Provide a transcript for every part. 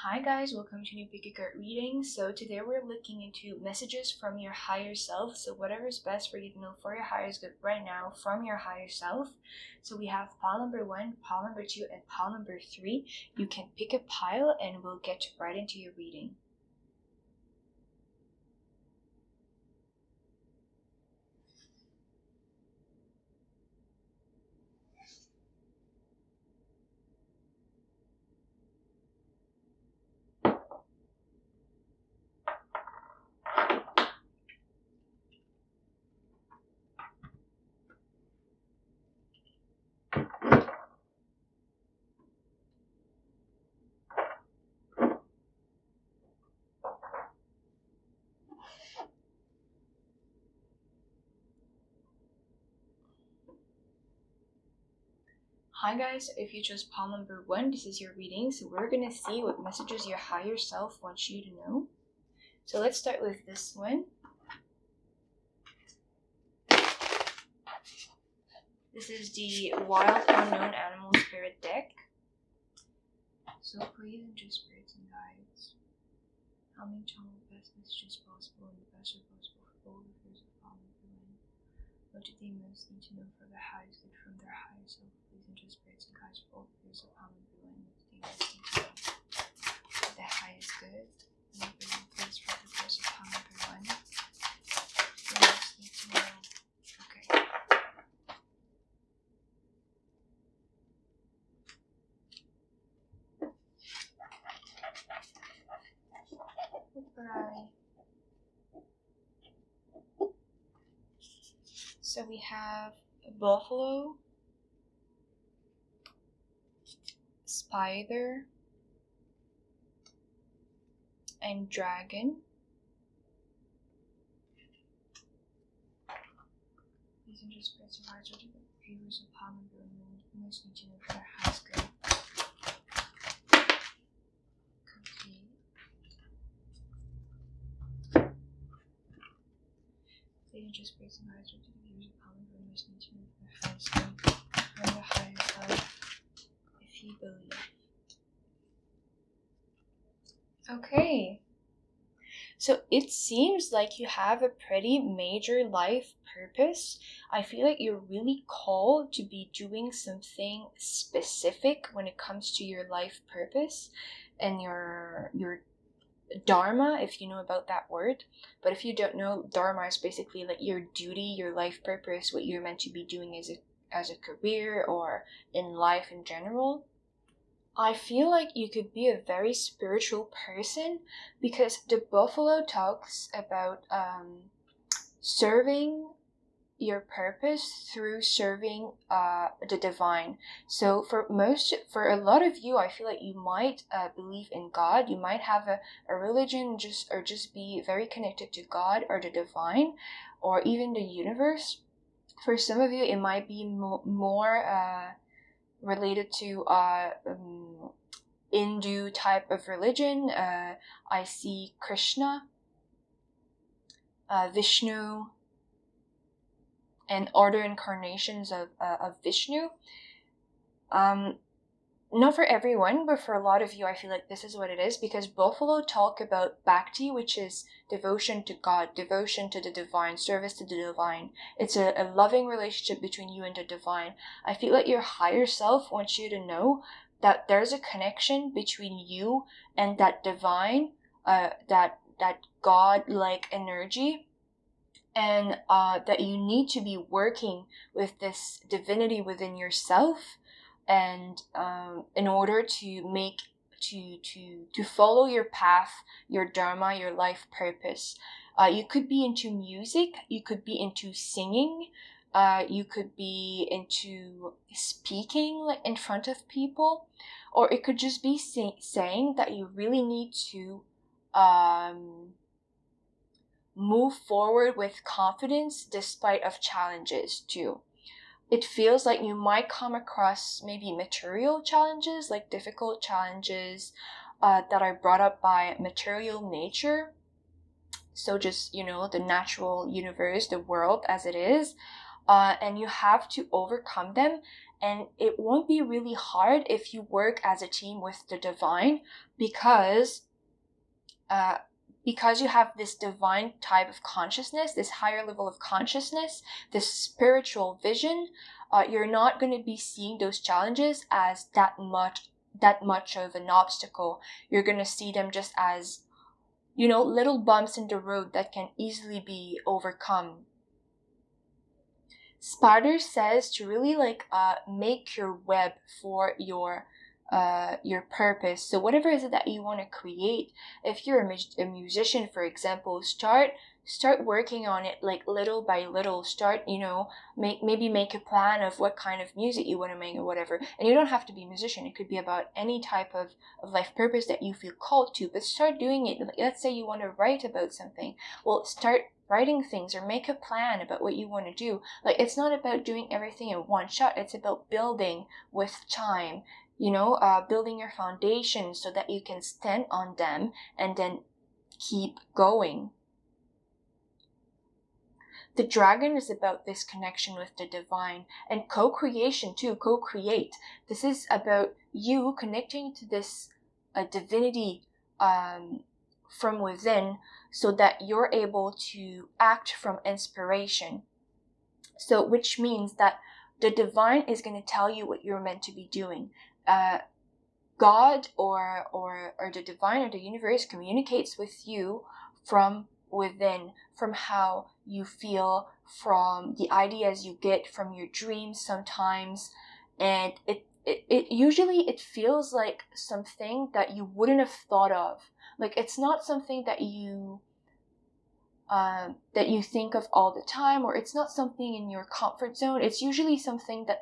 Hi guys, welcome to New Picky Card Reading. So today we're looking into messages from your higher self. So whatever is best for you to know for your highest good right now from your higher self. So we have pile number 1, pile number 2, and pile number 3. You can pick a pile and we'll get right into your reading. Hi guys, if you chose pile number 1, this is your reading. So we're going to see what messages your higher self wants you to know. So let's start with this one. This is the Wild Unknown Animal Spirit deck. So please enter spirits and guides. Help me channel the best messages possible and the best way possible for all the fears of falling human. What do they most need to know for their highest good from their higher self? Please enter spirits and guides for all the fears of falling human. What do they most need to know for their highest good? And please for the fears of falling human. They most need to know. Okay. Goodbye. So we have a buffalo, spider, and dragon. These are just spirits of hearts, which are the viewers of palm and bloom, and most need to know for their highest good. Complete. These are just spirits of hearts, which are the viewers of palm and bloom, most need to know for their highest good. From the highest love, if you believe. Okay. So it seems like you have a pretty major life purpose. I feel like you're really called to be doing something specific when it comes to your life purpose and your dharma, if you know about that word. But if you don't know, dharma is basically like your duty, your life purpose, what you're meant to be doing as a career or in life in general. I feel like you could be a very spiritual person because the buffalo talks about serving your purpose through serving the divine. So for a lot of you, I feel like you might believe in God. You might have a religion just be very connected to God or the divine or even the universe. For some of you, it might be more related to Hindu type of religion. I see Krishna, Vishnu, and other incarnations of Vishnu. Not for everyone, but for a lot of you, I feel like this is what it is, because buffalo talk about bhakti, which is devotion to God, devotion to the divine, service to the divine. It's a loving relationship between you and the divine. I feel like your higher self wants you to know that there's a connection between you and that divine, that God-like energy, and that you need to be working with this divinity within yourself, and in order to make to follow your path, your dharma, your life purpose. You could be into music, you could be into singing, you could be into speaking like in front of people, or it could just be saying that you really need to move forward with confidence despite of challenges too. It feels like you might come across maybe material challenges, like difficult challenges that are brought up by material nature. So just, the natural universe, the world as it is. And you have to overcome them. And it won't be really hard if you work as a team with the divine, because you have this divine type of consciousness, this higher level of consciousness, this spiritual vision. You're not going to be seeing those challenges as that much of an obstacle. You're going to see them just as, little bumps in the road that can easily be overcome. Spider says to really make your web for your purpose. So whatever is it that you want to create, if you're a musician, for example, start working on it little by little. Start, maybe make a plan of what kind of music you want to make or whatever. And you don't have to be a musician. It could be about any type of life purpose that you feel called to, but start doing it. Let's say you want to write about something. Well, start writing things or make a plan about what you want to do. It's not about doing everything in one shot. It's about building with time, building your foundation so that you can stand on them and then keep going. The dragon is about this connection with the divine and co-creation too, co-create. This is about you connecting to this divinity from within, so that you're able to act from inspiration. So, which means that the divine is going to tell you what you're meant to be doing. God or the divine or the universe communicates with you from within, from how you feel, from the ideas you get from your dreams sometimes, and it usually feels like something that you wouldn't have thought of. It's not something that you think of all the time, or it's not something in your comfort zone. It's usually something that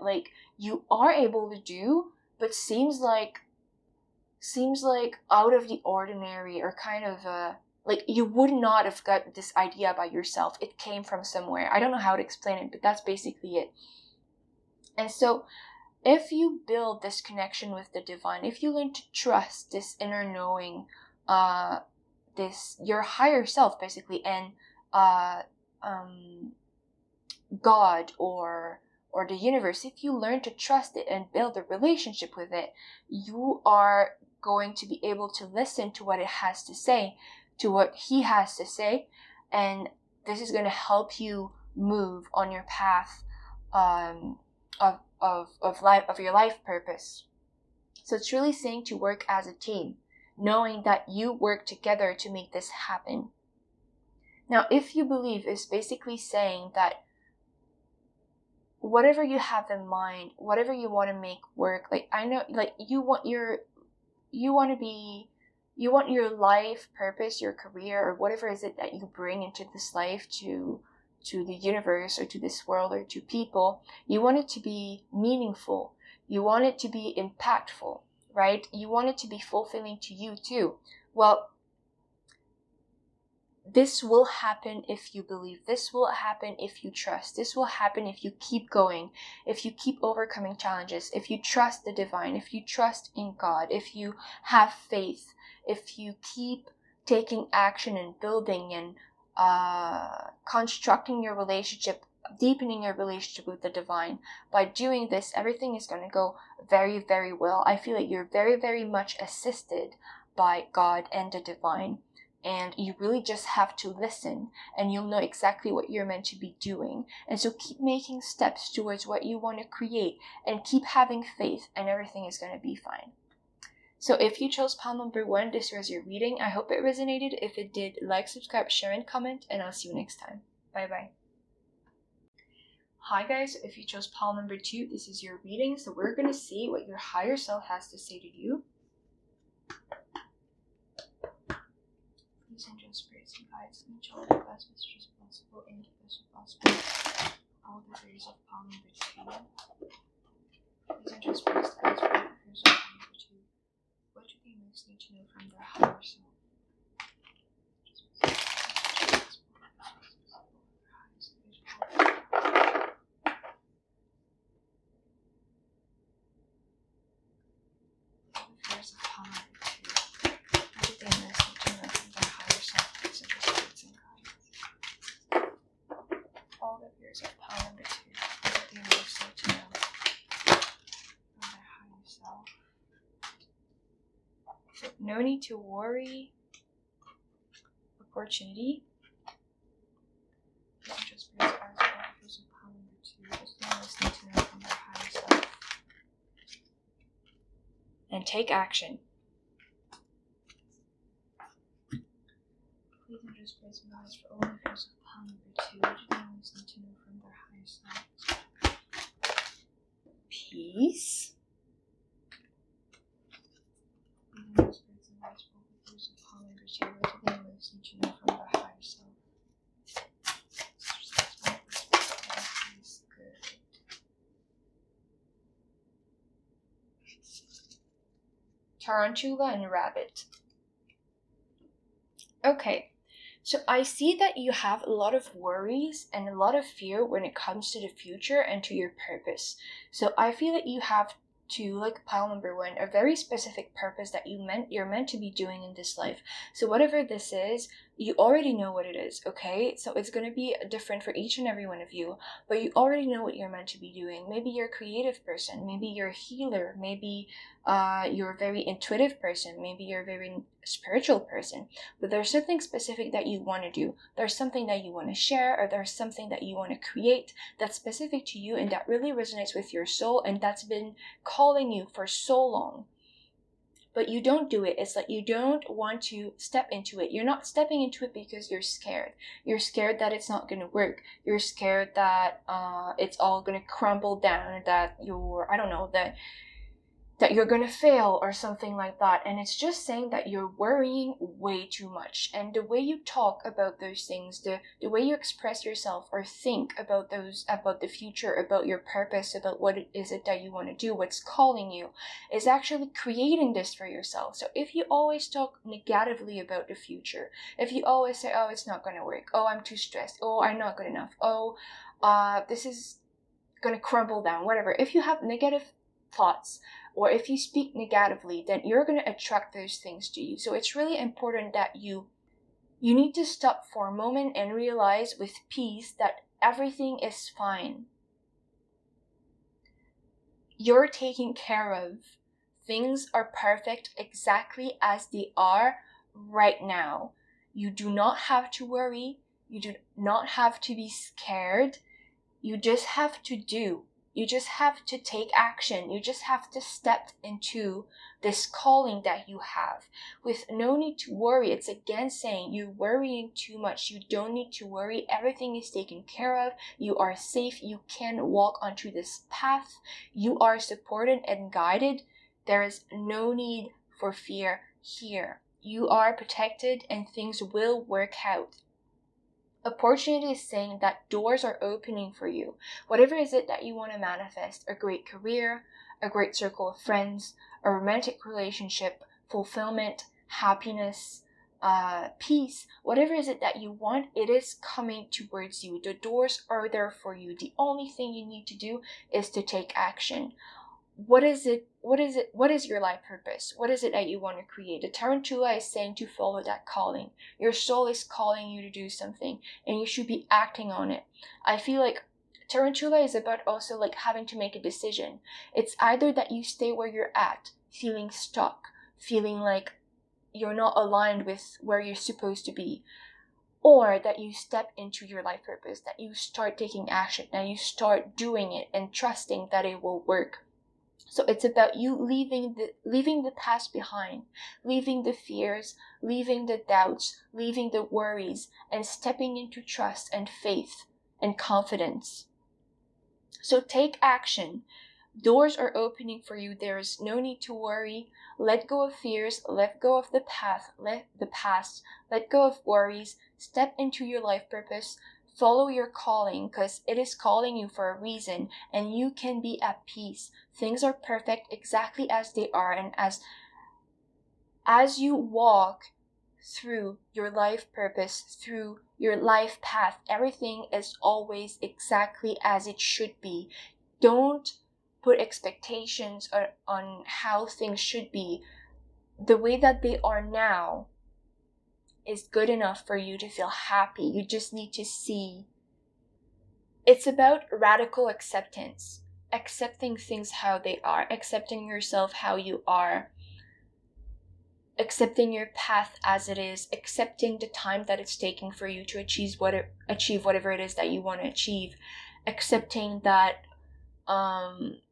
you are able to do, but seems like out of the ordinary, or kind of you would not have got this idea by yourself. It came from somewhere. I don't know how to explain it, but that's basically it. And so if you build this connection with the divine, if you learn to trust this inner knowing, this your higher self basically, and God or the universe, if you learn to trust it and build a relationship with it, you are going to be able to listen to what it has to say, to what he has to say, and this is going to help you move on your path of your life purpose. So it's really saying to work as a team, knowing that you work together to make this happen. Now, if you believe, is basically saying that whatever you have in mind, whatever you want to make work, I know, you want your life purpose, your career, or whatever is it that you bring into this life to the universe or to this world or to people, you want it to be meaningful. You want it to be impactful, right? You want it to be fulfilling to you too. Well, this will happen if you believe. This will happen if you trust. This will happen if you keep going, if you keep overcoming challenges, if you trust the divine, if you trust in God, if you have faith, if you keep taking action and building and constructing your relationship, deepening your relationship with the divine. By doing this, everything is going to go very, very well. I feel like you're very, very much assisted by God and the divine. And you really just have to listen, and you'll know exactly what you're meant to be doing. And so keep making steps towards what you want to create, and keep having faith, and everything is going to be fine. So if you chose pile number 1, this was your reading. I hope it resonated. If it did, like, subscribe, share, and comment, and I'll see you next time. Bye-bye. Hi guys, if you chose pile number 2, this is your reading. So we're going to see what your higher self has to say to you. Please angel spirits and guides, and all the best messages possible and the best possible. All the fairies of pile number 2. Please angel spirits and guides, all the fairies of pile number 2. What do they most need to know from their higher self? All the fears of pile number 2. What do they most need to know? So no need to worry. Opportunity. Just raise our offers of power number 2. Just don't listen to them from their higher self. And take action. Please don't just praise and rise for all offers of power number 2. Just don't listen to them from their higher self. Peace. Please don't just praise and rise for all offers of power number 2. Just don't listen to them from their higher self. Tarantula and rabbit. Okay, so I see that you have a lot of worries and a lot of fear when it comes to the future and to your purpose. So I feel that you have to, like pile number 1, a very specific purpose that you're meant to be doing in this life. So whatever this is, you already know what it is, okay? So it's going to be different for each and every one of you, but you already know what you're meant to be doing. Maybe you're a creative person, maybe you're a healer, maybe you're a very intuitive person, maybe you're a very spiritual person, but there's something specific that you want to do. There's something that you want to share, or there's something that you want to create that's specific to you and that really resonates with your soul, and that's been calling you for so long. But you don't do it. It's like you don't want to step into it. You're not stepping into it because you're scared. You're scared that it's not going to work. You're scared that it's all going to crumble down, that that you're going to fail or something like that. And it's just saying that you're worrying way too much. And the way you talk about those things, the way you express yourself or think about the future, about your purpose, about what it is that you want to do, what's calling you, is actually creating this for yourself. So if you always talk negatively about the future, if you always say, oh, it's not going to work, oh, I'm too stressed, oh, I'm not good enough, oh, this is going to crumble down, whatever. If you have negative thoughts, or if you speak negatively, then you're going to attract those things to you. So it's really important that you need to stop for a moment and realize with peace that everything is fine. You're taken care of. Things are perfect exactly as they are right now. You do not have to worry. You do not have to be scared. You just have to do. You just have to take action. You just have to step into this calling that you have with no need to worry. It's again saying you're worrying too much. You don't need to worry. Everything is taken care of. You are safe. You can walk onto this path. You are supported and guided. There is no need for fear here. You are protected and things will work out. Opportunity is saying that doors are opening for you. Whatever is it that you want to manifest, a great career, a great circle of friends, a romantic relationship, fulfillment, happiness, peace, whatever is it that you want, it is coming towards you. The doors are there for you. The only thing you need to do is to take action. What is it? What is your life purpose? What is it that you want to create? The tarantula is saying to follow that calling. Your soul is calling you to do something, and you should be acting on it. I feel like tarantula is about also like having to make a decision. It's either that you stay where you're at, feeling stuck, feeling like you're not aligned with where you're supposed to be, or that you step into your life purpose, that you start taking action, that you start doing it and trusting that it will work. So it's about you leaving the past behind, leaving the fears, leaving the doubts, leaving the worries, and stepping into trust and faith and confidence. So take action. Doors are opening for you. There is no need to worry. Let go of fears, let go of the past, let go of worries, step into your life purpose. Follow your calling because it is calling you for a reason, and you can be at peace. Things are perfect exactly as they are, and as you walk through your life purpose, through your life path, everything is always exactly as it should be. Don't put expectations on how things should be. The way that they are now is good enough for you to feel happy. You just need to see. It's about radical acceptance. Accepting things how they are. Accepting yourself how you are. accepting your path as it is, accepting the time that it's taking for you to achieve whatever it is that you want to achieve, accepting that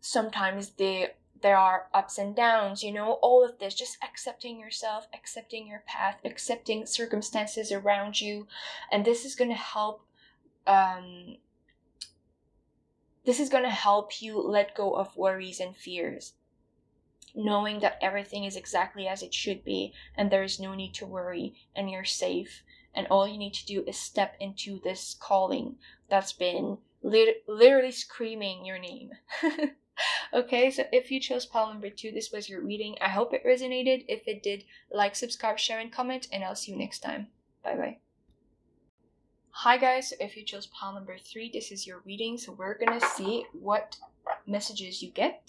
sometimes there are ups and downs, all of this, just accepting yourself, accepting your path, accepting circumstances around you. And this is going to help you let go of worries and fears, knowing that everything is exactly as it should be and there is no need to worry and you're safe, and all you need to do is step into this calling that's been literally screaming your name. Okay, so if you chose pile number 2, this was your reading. I hope it resonated. If it did, like, subscribe, share, and comment, and I'll see you next time. Bye bye. Hi guys, so if you chose pile number 3, this is your reading. So we're gonna see what messages you get.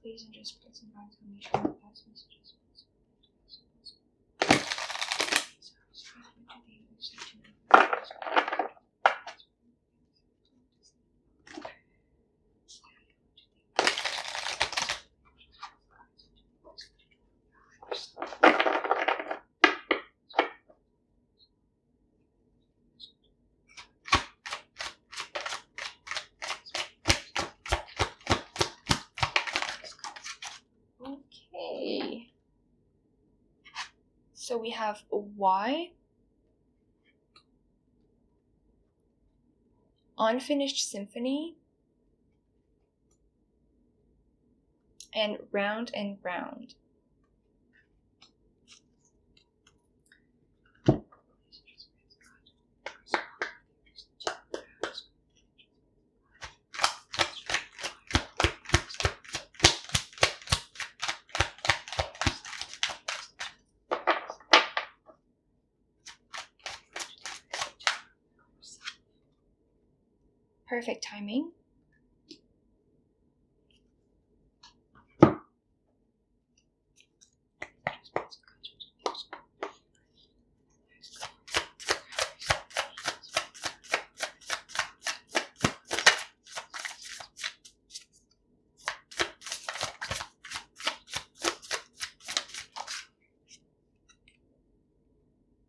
Please and just put some information on the past messages. Okay. So we have why, unfinished symphony, and round and round. Perfect timing.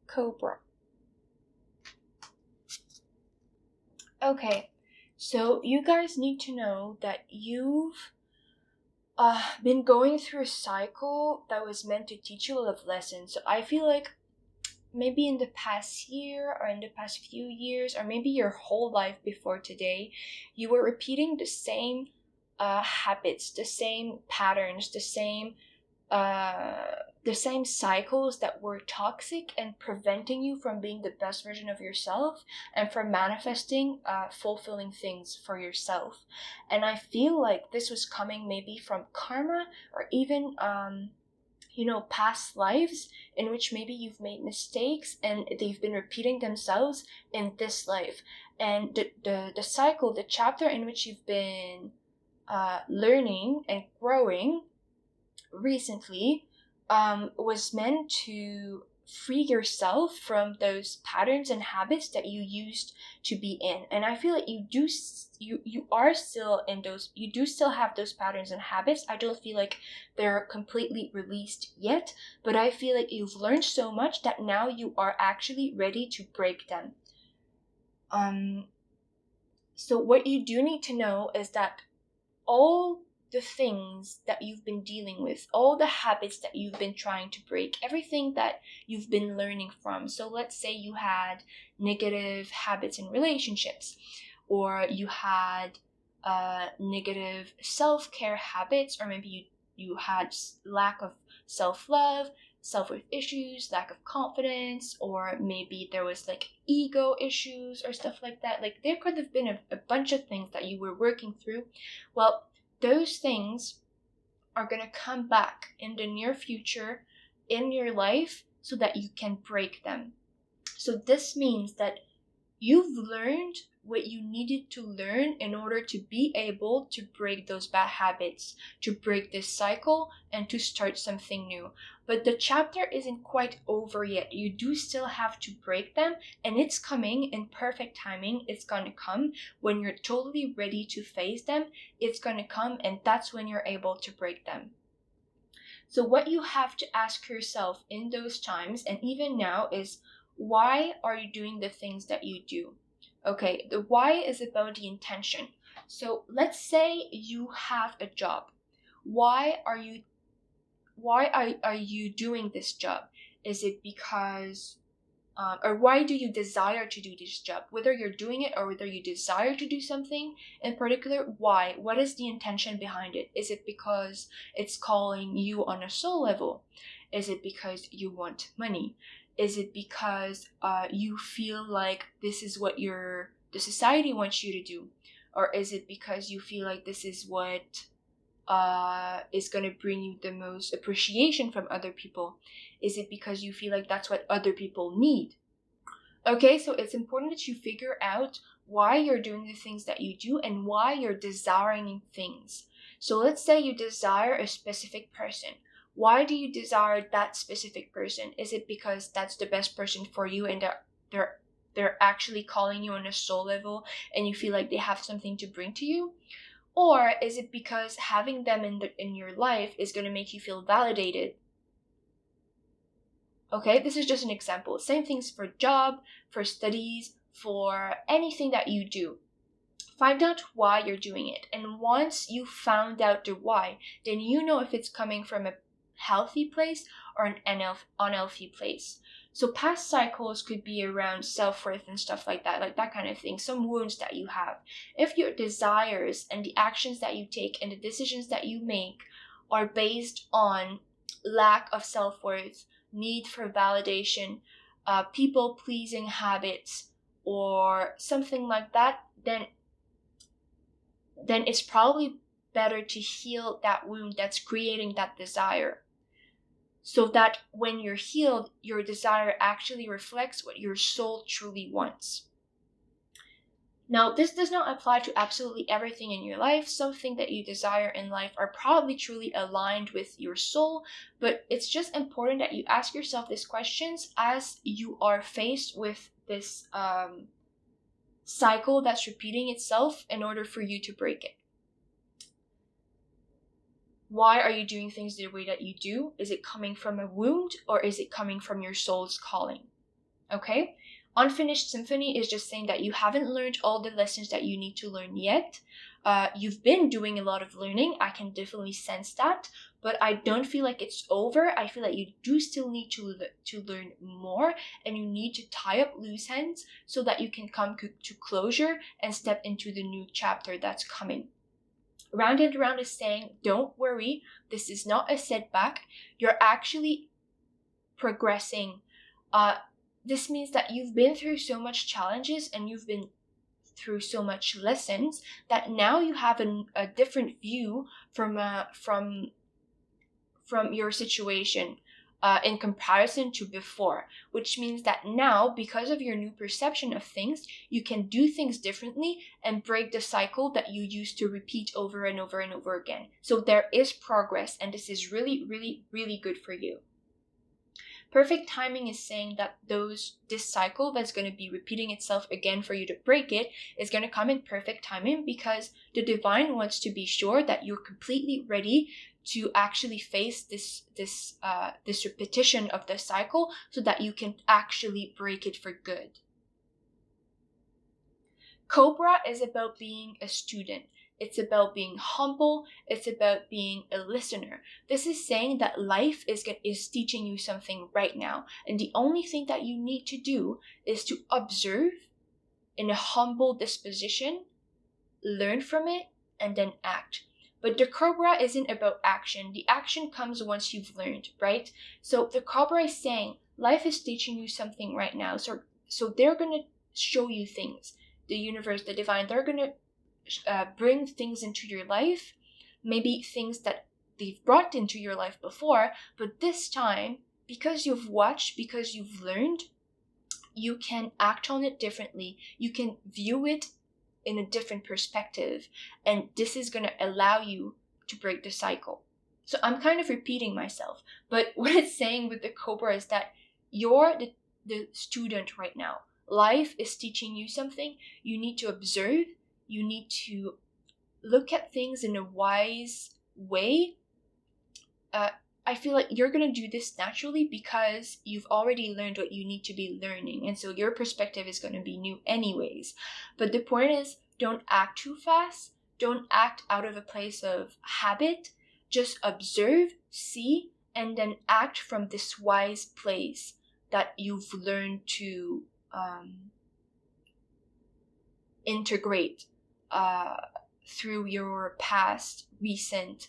Cobra. Okay, so you guys need to know that you've been going through a cycle that was meant to teach you a lot of lessons. So I feel like maybe in the past year or in the past few years, or maybe your whole life before today, you were repeating the same habits, the same patterns, the same cycles that were toxic and preventing you from being the best version of yourself and from manifesting fulfilling things for yourself. And I feel like this was coming maybe from karma, or even past lives in which maybe you've made mistakes and they've been repeating themselves in this life. And the cycle, the chapter in which you've been learning and growing recently was meant to free yourself from those patterns and habits that you used to be in. And I feel like you are still in those, you do still have those patterns and habits. I don't feel like they're completely released yet, but I feel like you've learned so much that now you are actually ready to break them. So what you do need to know is that all the things that you've been dealing with, all the habits that you've been trying to break, everything that you've been learning from. So let's say you had negative habits in relationships, or you had negative self-care habits, or maybe you had lack of self-love, self-worth issues, lack of confidence, or maybe there was like ego issues or stuff like that. Like there could have been a bunch of things that you were working through. Well, those things are going to come back in the near future in your life so that you can break them. So this means that you've learned what you needed to learn in order to be able to break those bad habits, to break this cycle, and to start something new. But the chapter isn't quite over yet. You do still have to break them, and it's coming in perfect timing. It's gonna come when you're totally ready to face them. It's gonna come, and that's when you're able to break them. So what you have to ask yourself in those times, and even now, is why are you doing the things that you do? Okay, the why is about the intention. So let's say you have a job. Why are you doing this job? Is it because or why do you desire to do this job? Whether you're doing it or whether you desire to do something in particular, why? What is the intention behind it? Is it because it's calling you on a soul level? Is it because you want money? Is it because you feel like this is what the society wants you to do? Or is it because you feel like this is what is going to bring you the most appreciation from other people? Is it because you feel like that's what other people need? Okay, so it's important that you figure out why you're doing the things that you do and why you're desiring things. So let's say you desire a specific person. Why do you desire that specific person? Is it because that's the best person for you and they're actually calling you on a soul level and you feel like they have something to bring to you? Or is it because having them in your life is going to make you feel validated? Okay, this is just an example. Same things for job, for studies, for anything that you do. Find out why you're doing it. And once you found out the why, then you know if it's coming from a healthy place or an unhealthy place. So past cycles could be around self-worth and stuff like that kind of thing, some wounds that you have. If your desires and the actions that you take and the decisions that you make are based on lack of self-worth, need for validation, people-pleasing habits, or something like that, then it's probably better to heal that wound that's creating that desire, so that when you're healed, your desire actually reflects what your soul truly wants. Now, this does not apply to absolutely everything in your life. Something that you desire in life are probably truly aligned with your soul, but it's just important that you ask yourself these questions as you are faced with this cycle that's repeating itself in order for you to break it. Why are you doing things the way that you do? Is it coming from a wound or is it coming from your soul's calling? Okay? Unfinished symphony is just saying that you haven't learned all the lessons that you need to learn yet. You've been doing a lot of learning. I can definitely sense that, but I don't feel like it's over. I feel like you do still need to learn more, and you need to tie up loose ends so that you can come to closure and step into the new chapter that's coming. Round and Round is saying, don't worry, this is not a setback. You're actually progressing. This means that you've been through so much challenges and you've been through so much lessons that now you have a different view from your situation in comparison to before, which means that now, because of your new perception of things, you can do things differently and break the cycle that you used to repeat over and over and over again. So there is progress, and this is really, really, really good for you. Perfect timing is saying that this cycle that's going to be repeating itself again for you to break it is going to come in perfect timing, because the divine wants to be sure that you're completely ready to actually face this repetition of the cycle so that you can actually break it for good. Cobra is about being a student. It's about being humble. It's about being a listener. This is saying that life is teaching you something right now. And the only thing that you need to do is to observe in a humble disposition, learn from it, and then act. But the Cobra isn't about action. The action comes once you've learned, right? So the Cobra is saying life is teaching you something right now. So they're going to show you things. The universe, the divine, they're going to bring things into your life, maybe things that they've brought into your life before, but this time, because you've watched, because you've learned, you can act on it differently. You can view it in a different perspective, and this is going to allow you to break the cycle. So I'm kind of repeating myself, but what it's saying with the Cobra is that you're the student right now. Life is teaching you something. You need to observe. You need to look at things in a wise way. I feel like you're going to do this naturally because you've already learned what you need to be learning. And so your perspective is going to be new anyways. But the point is, don't act too fast. Don't act out of a place of habit. Just observe, see, and then act from this wise place that you've learned to integrate through your past recent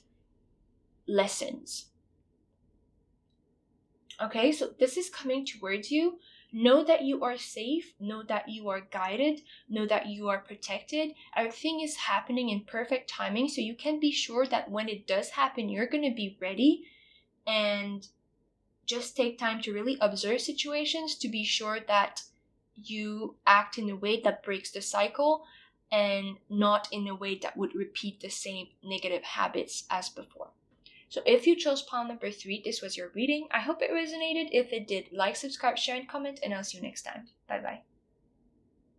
lessons. Okay, so this is coming towards you. Know that you are safe. Know that you are guided. Know that you are protected. Everything is happening in perfect timing, so you can be sure that when it does happen, you're going to be ready. And just take time to really observe situations to be sure that you act in a way that breaks the cycle and not in a way that would repeat the same negative habits as before. So if you chose pile number 3, this was your reading. I hope it resonated. If it did, like, subscribe, share, and comment, and I'll see you next time. Bye-bye.